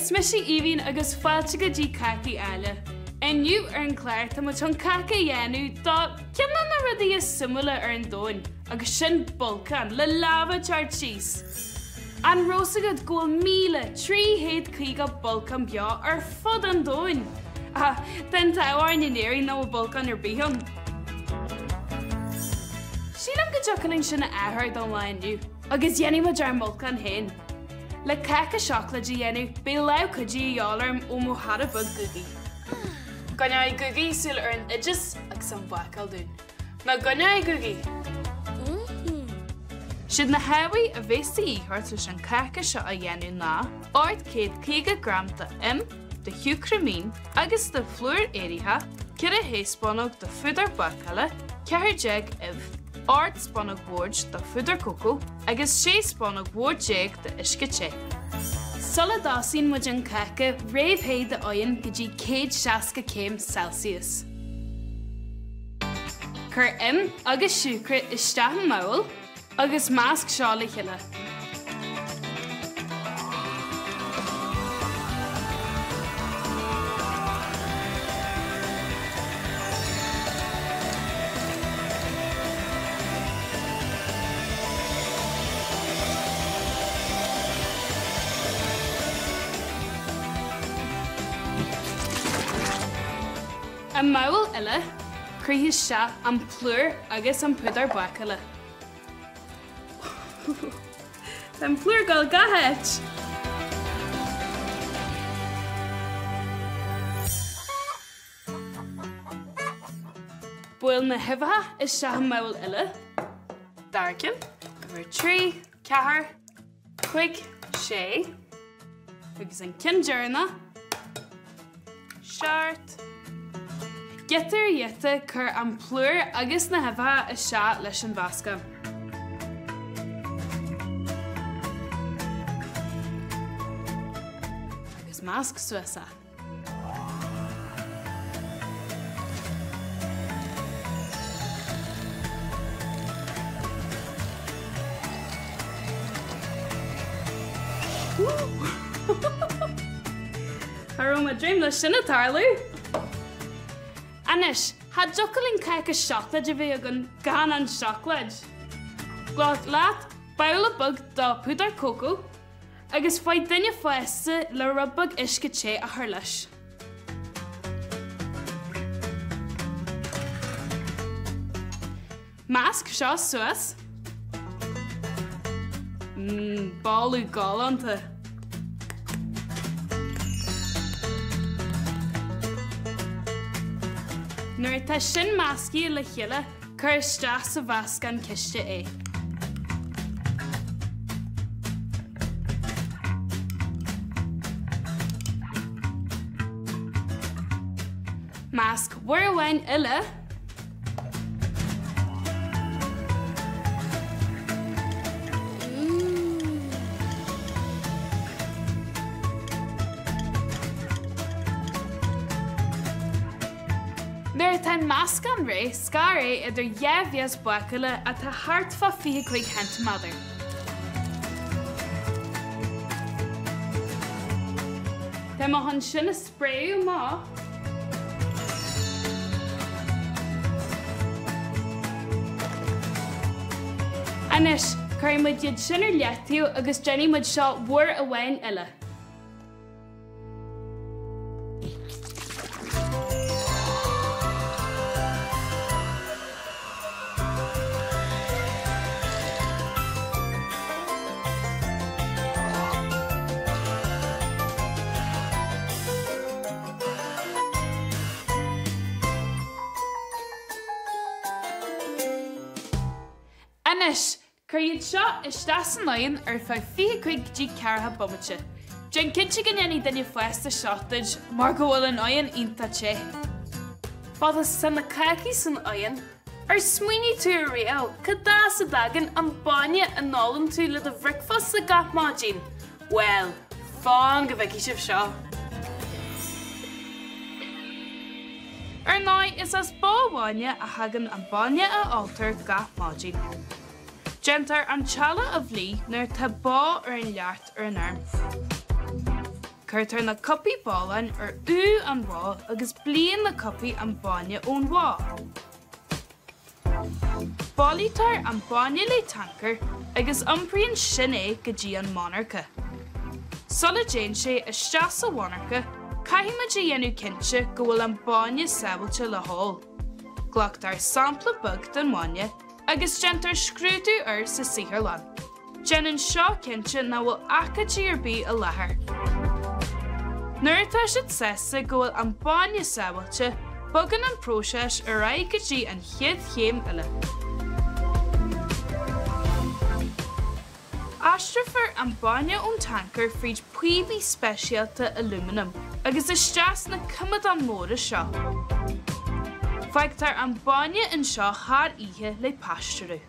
Is mis Ivín agus fáilte go dtí Cácaí Áille. Inniu ar an cléir tá muid an Cácaí Áille dá ceanna na rudaí is simúla ar an dóin, agus sin Bolcán le lava char cheese. An rósagad ggóil 1,350 Bolcán beo ar fud an dóin. Den táhair na néirí ná Bolcán ar bíhan. Sílam go deocalainn sin na áthar don láinniu, agus dhéanamh muid ar Bolcán hain. Le caca seaclaidí dhéanamh, bé leabh cuidí dhealarm ó mo hada bug gugaí. Gunne gugaí súil ar an idir agus an bhacail dún. Má gunne gugaí. Siad na habaí a bhésta íthart leis an caca seo a dhéanamh ná, 850 gram de de hiúcramín agus de flúr éirithe, 4 héaspánog de fudar bacaile, 4 spánog bhórd de fudar coco, agus 6 spánog bhórd de iscite. Sulla dásín muid an caca réamhhéad de oigheann go dtí 160 Celsius. Cur agus siúcra isteach an mall, agus másc seo le chiile. An mall eile, cruithis se an plúr agus an pudar bacaile. An plúr gáil gathait. Buail na hibhatha is se an mall eile. Darcin, gur 3, 4, 5, 6, agus an cindearna, seart. Getar dhéta chur an plúr agus na hibhatha is se leis an bhasca. Agus másc suasa. Harú a dream leis sin atarlú. Anis, had jocolín caca seaclaid a bhí agan gan an seaclaid. Glát leat, bail a bug dá pudar coco, agus fáid duine fuasta le rubbag iscite a thar leis. Másc seo suas. Ballú gálanta. Nuair tá sin máscaí le chiile, chur isteach sa bhasca an ciste é. Másc mhuir amháin uile. Nuair tá másc an ré, scar é idir 10 bacaile a tá thart fa 25 centimeter. Tá má an sin a spréú má. Anis, chuir muid iad sin ar leithtiú agus Jenny muid seo mhuir amháin uile. Anis, chuir iad seo isteach san laghad ar feadh 25 ceartha bomaite. Déan cinse go ndeanaí duine fuasta seachtaid mar go bhfuil an oigheann ionta té. Bada san na cacaí san oigheann, ar smaoiní tú a réal, cadá sa dagan an baine a nálann tú le do bhricfast sa gach máidín. Well, fáin go bheici sibh seo. Ar náid is as báháine a hagan an baine a altar gach máidín. Gentar an teala a bhlí nuair tá bá ar an leart ar an arm. Cuirtar na cupaí bálainn ar an bhá agus bliain na cupaí an bainne ón bhá. Báilítar an bainne le tankar agus iompaíonn sin é go dtí an monarcha. Sulla déan sé isteach sa bhonarcha, caiimiid a dhéanú cinse go bhfuil an bainne sabhailte le hall. Glachtar sampla bug den bainne agus gentar scrúdú ar sa saothar lan. Jeanann seo cinse na bhfuil acadí ar bí a lethar. Nuair atá siad sesa go bhfuil an bainne sabhailte, bogan an próiseas ar aghaidh go dtí an chiad chéim uile. Astrafar an bainne ón tankar faoid puibí speisialta aluminum agus isteach na cumad an móra seo. Feictar an bainne in seo thar ihe le pastearú.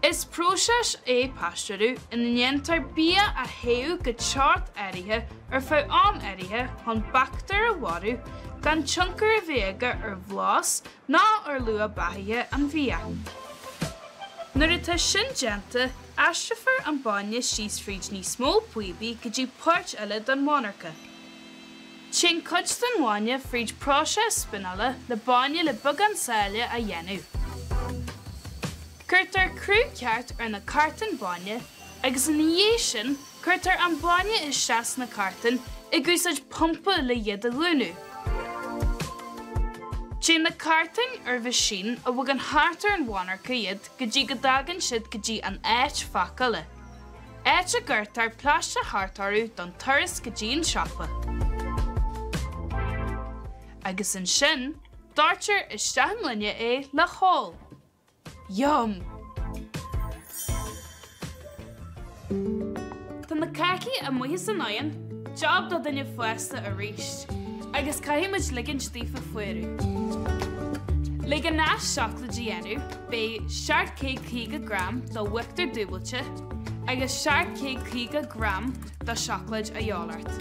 Is próiseas é pastearú in dhéantar bia a théú go teart áirithe ar fá am áirithe chun baictar a bharú gan tioncar a bhéga ar bhlás ná ar lua bathaithe an bhia. Nuair atá sin déanta, astrafar an bainne síos faoid níos mó puibí go dtí páirt eile don monarcha. Sin cuid den bhaine faoid próiseas spinala le bainne le bug an saoile a dhéanú. Cuirtar crú ceart ar na cartain bainne agus in dhé sin cuirtar an bainne isteach na cartain i gcúsaid pumpa le dhéad a lúnú. Sin na cartain ar bhí sin a bhg an hátar an bhonarcha iad go dtí go dagan siad go dtí an áit facaile. Áit a gcuirtar pláiste hátarú don turas go dtí an seapa. Agus in sin, dáirtear isteach an linne é le hall. Yum! Tá na Cácaí a muithe san áin, job do duine fuasta a ríist, agus caiimiid ligean stífa fuirú. Ligean náis seachla dhéanú, bé 750 gram do uachtar dúbailte, agus 750 gram do seaclaid a dheolart.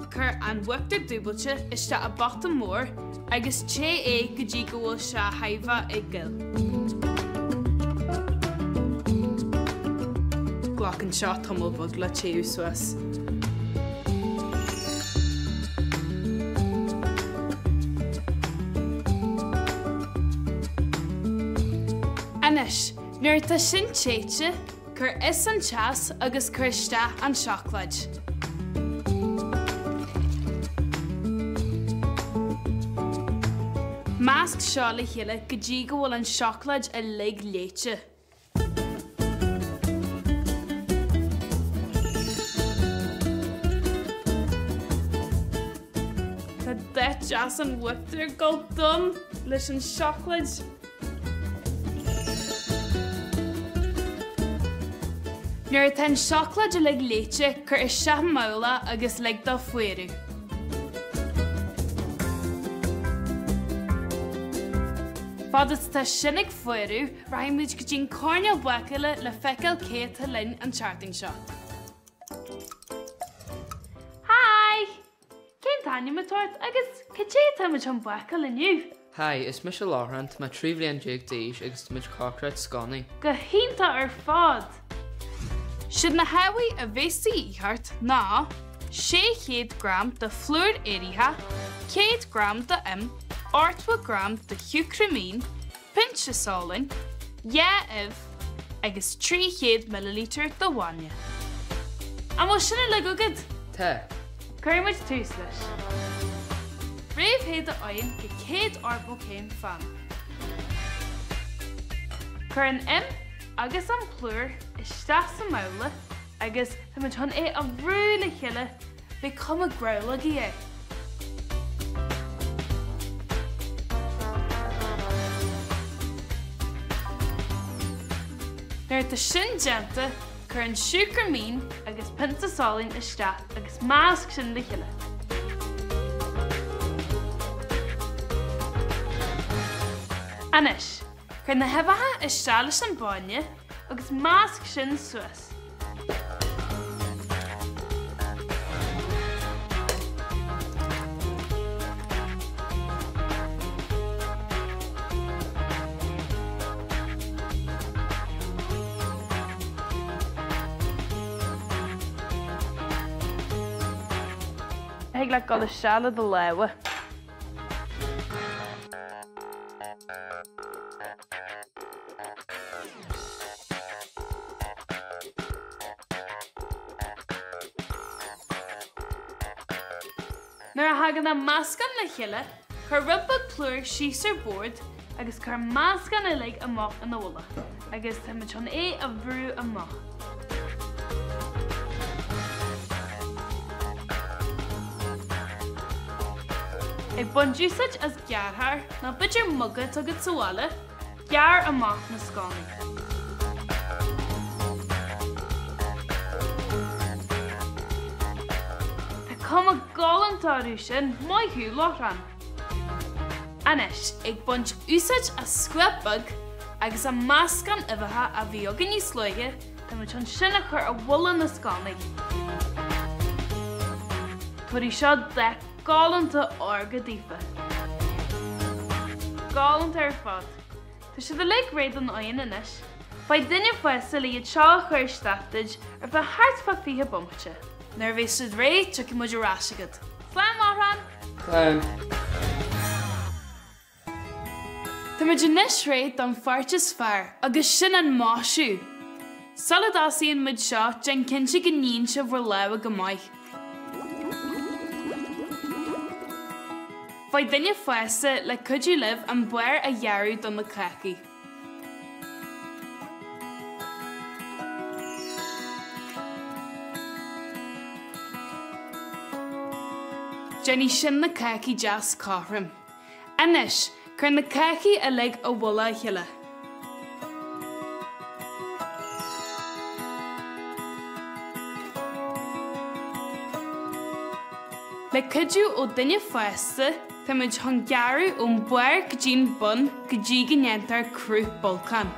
Cur an uachtar dúbailte iste a bachta mór, agus té é go dtí go bhfuil se haimhhe ag gil. Glachann seo tomulbog le téú suas. Anis, nuair tá sin téite, cur is an teas agus cur isteach an seaclaid. Másc seo le chéile go dtí go bhfuil an seaclaid a lig léite. Tá deit deas an uachtar go dom leis an seaclaid. Nuair atá an seaclaid a lig léite, cur isteach mola agus lig do fuirú. Fadas tá sinnig fuirú, raimúid go dtí córneal buacaile le feiceáil céad a linn an charting seo. Hi! Cén taine matort agus caché táimid an buacail inniu? Hi, is mis láthant má tríomhlíonn déag d'aois agus tuid cócraid scannaí. Go hínta ar fád. Siad na habaí a bhésaí íthart ná 600 gram de flúr éirithe, 100 gram de 8 gram de chucramín, pinch sálainn, agus 300 ml de bhaine. Am bhfuil sinna le gogad? Tá. Cuirmuid tús leis. Réamhhéad a aon go 100 arbó céim fan. Cur an agus an plúr isteach sa mola agus tá chun é a bhrú le chéile bhí cum a growlagaí é. Nuair tá sin déanta, cur an siúcramín agus pinta sálainn isteach agus másc sin le chéile. Anis, cur na hebatha isteach leis an bainne agus másc sin suas. Téigh le go seala do lewa. Nuair a hagan na máscan le chiile, chur rubba plúr síos ar bord agus chur máscan le amach an óla, agus tá an a bhrú amach. Ag bunjúsaid as gearthar na bidir mugad agad sála, gear amach na scánaí. Tá a gálantáú sin mai hiú láithreán. Anis, ag bunt úsáid a scuabag agus a máscan uibhethe a bhí agan níos slóige tá an sinna chur a bhla na scánaí. Tuairí seo de gálanta orga dífa. Gálanta ar fad. Tá siad le réad an aon inis. Ba duine fuasa le iad seo chuir stataid ar bheith hartfa fithe bumpte. Nar bhí siad réad tuci muidir rásigad. Slán máthran! Slán. Tá muidir níos réad an fartas fearr agus sin an máisiú. Salad asíonn muid seo den cinse go níon se bhar lewa go maiith. Ba duine fuasa le cuidú libh an buir a dhearú don na Cácaí. Jenny sin na Cácaí deas cáthram. Anis, chur na Cácaí a le a bhla chiile. Le cuidú ó duine fuasta, tá muid an gearú ón buir go dtíon bun go dtí go ndeantar crú Bolcán.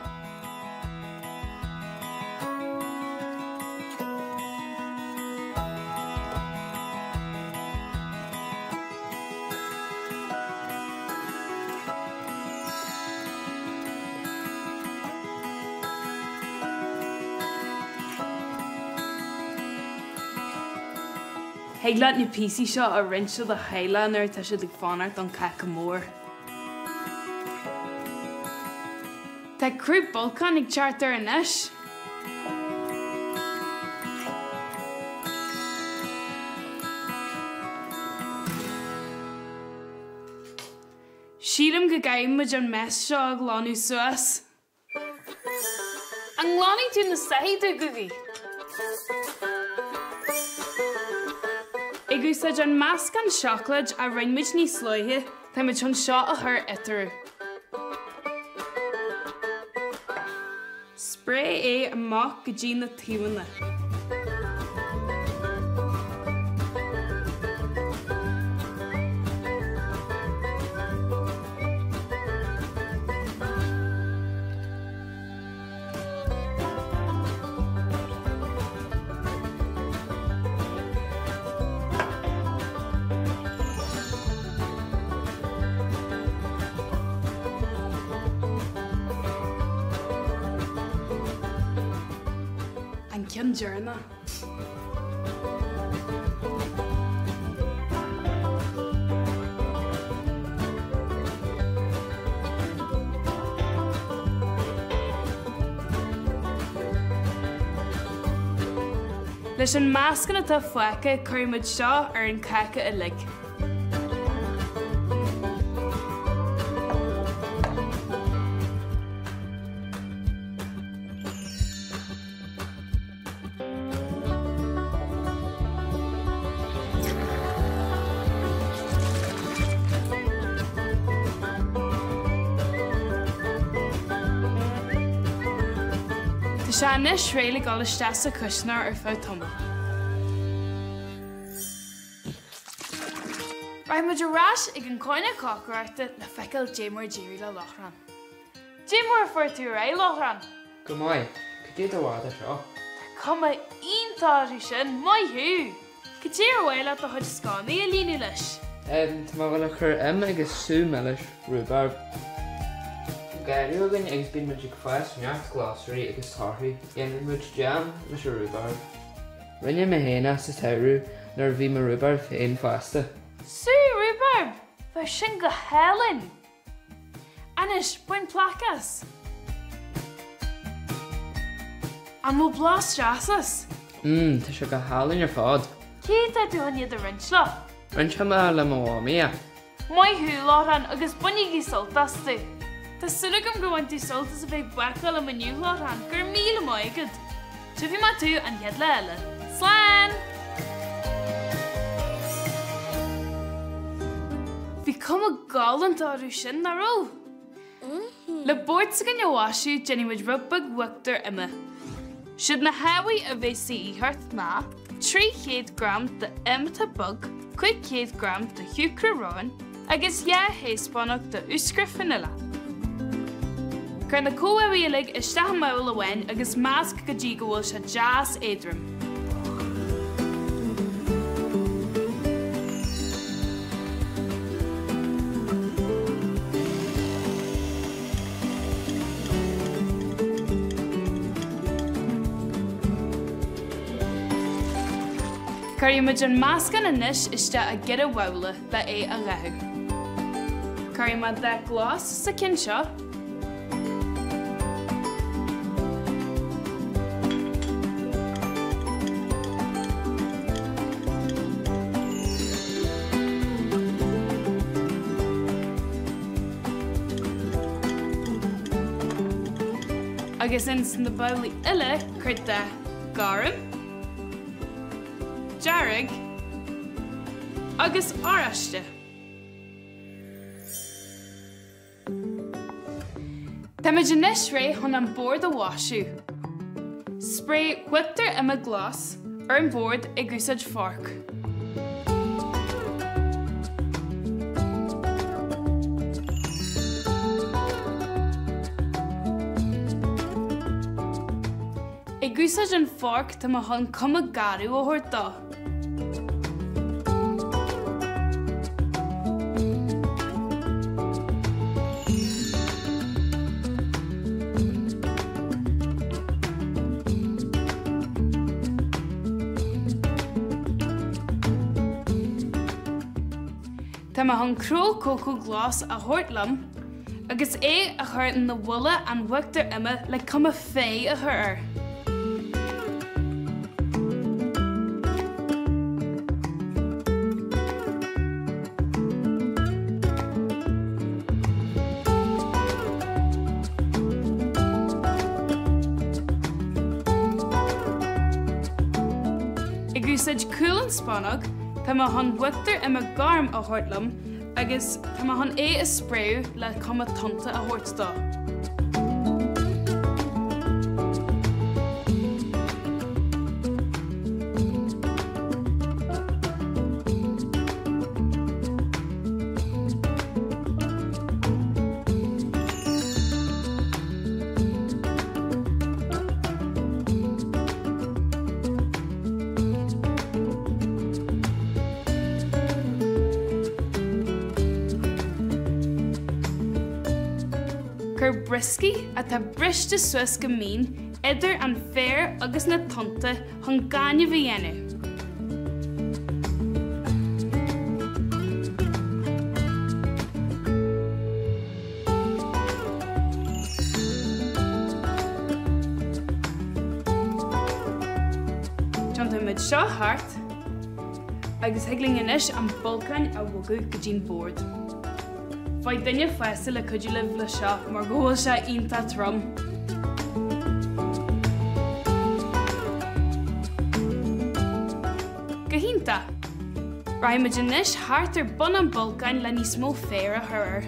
Heaglaat na písaí seo a rinse a chéile nuair tá siad ag fánart an Cáca mór. Tá crú Bolcán ag teartar inis. Sílam go gaiimid an meas seo a gláánú suas. An gláánú tú na saíte go bhí. Ag úsáid an máscan seaclaid a rinmuid níos slóithe, tá muid an seo a thur itarú. Spré é amach go dtí na tíomhanna. An cin dearna. Leis an máscan atá foice chuirmuid seo ar an Cáca Áille. Tá sé níos réala gáil isteas a cúisnar ar fáil toma. Raibh muidir ráis ag an cáine cácaráirte le feiceáil démór géirí le láithreán. Démór fuair tú ré láithreán? Go maiith, go dtí do bháda seo. Cuma iontáirí sin mai hiú. Go dtí ar bhile a chuid scánaí a líonú leis. Tá má bhfuil chur agus sú meis rúbarb. Gaiú agan agus bíon muid ag fáis neart glásaí agus tarthaí, dhéanann muid jam leis a rúbarb. rinne me héna sa tairú nar bhí mar rhubarb féin fásta. Sú rhubarb, bheith sin go hélinn. Anis, buin placas. An mó blás strasas. Tá se go hálinn ar fád. Cé tá tú an iad a rinsla? Rinse me le mhámia. Mai húláran agus bunig í soltas tú. Tá sunagam go bhain tú soltas a bheith buacail am aniu láran gur míle maigad. Tufi ma tú an iad le eile. Slán! Bhí cum a gálant áú sin na ró. Le bord sa gan jawasú Jenny muid rubbag wachtar ima. Siad na hawi a bheith sa íhart ná, 300 gram de imta bug, 500 gram de hiúcra ráin, agus héspannach de úscra fanila. Car na cóhaílig is stath mail a bhain agus másc go dtí go bhfuil se jazz éadrom. Cair muid an máscan inis iste a gcéad a bhla le é a rathu. Cair muid de glás sa cin seo. Agus ins na bawlaí ile chuir de garam, jarrig, agus áraiste. Tá muid inis ré chun an bord a wasú. Spray wictar ima glás ar an bord i gúsaid fork. I gúsaid an fork tá ma chun cuma garú ó thuirtá. Tá ma chun cró cócó glás a thuirtlam, agus é a chuir na bhulla an bhuachtar ima le cuma fé a thuir. I gúsaid cúlan spánach, tá ma chun bhuachtar ima garm a thuirtlam, agus tá ma chun é a spréú le cuma tonnta a thuirtá. Cur brisci a tá briste suas go mín idir an fér agus na tonnta chun gaine bhí dhéanú. Jonta muid seo thart agus hiagling inis an Bolcán a bhugu go dtín bord. Fáid duine feasa le cuidiú libh le seo mar go bhfuil sé ionta trom. Go hinnta, raimiid inis thart ar bun an Bolcán le níos mó féir a thuir.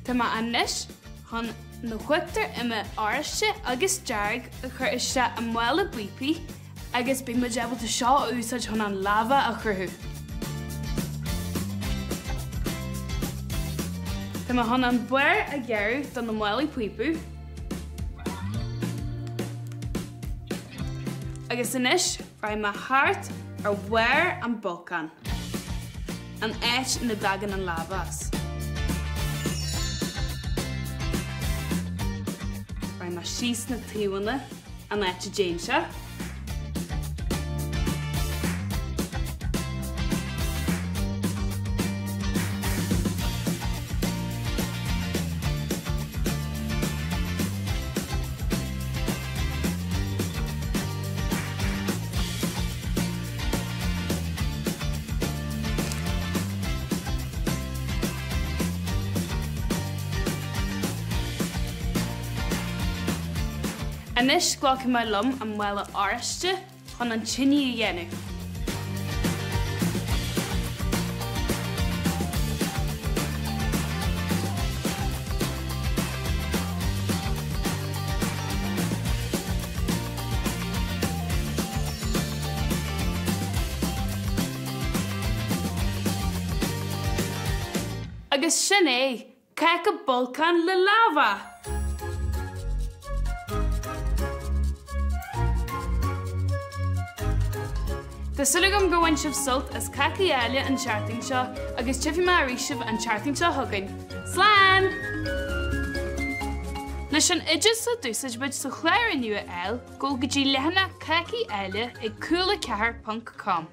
Tá ma anis chun na chuachtar ima áraiste agus dearg a chur iste an mhaile buipi agus bí muid able to seo úsáid chun an lava a churthú. Tá ma chun an buir a ghearú don na mhaile buipu Agus inis raibh má thart ar bhuair an Bolcán. An éit na dagan an lavas. Raibh má síos na tíomhana an éit a déanse. Anis glócha mai lum an mhuile áraiste chun an tine a dhéanamh. Agus sin é, caic a Bolcán le lava. Tásúlagam go bhain sibh sult as Cácaí Áille an tearting seo agus tifi má arísibh an tearting seo thugainn. Slán! Leis an idir sa dúsais bud sa chléir nua eil, go dtí lehanna Cácaí Áille ag Cúla4.com.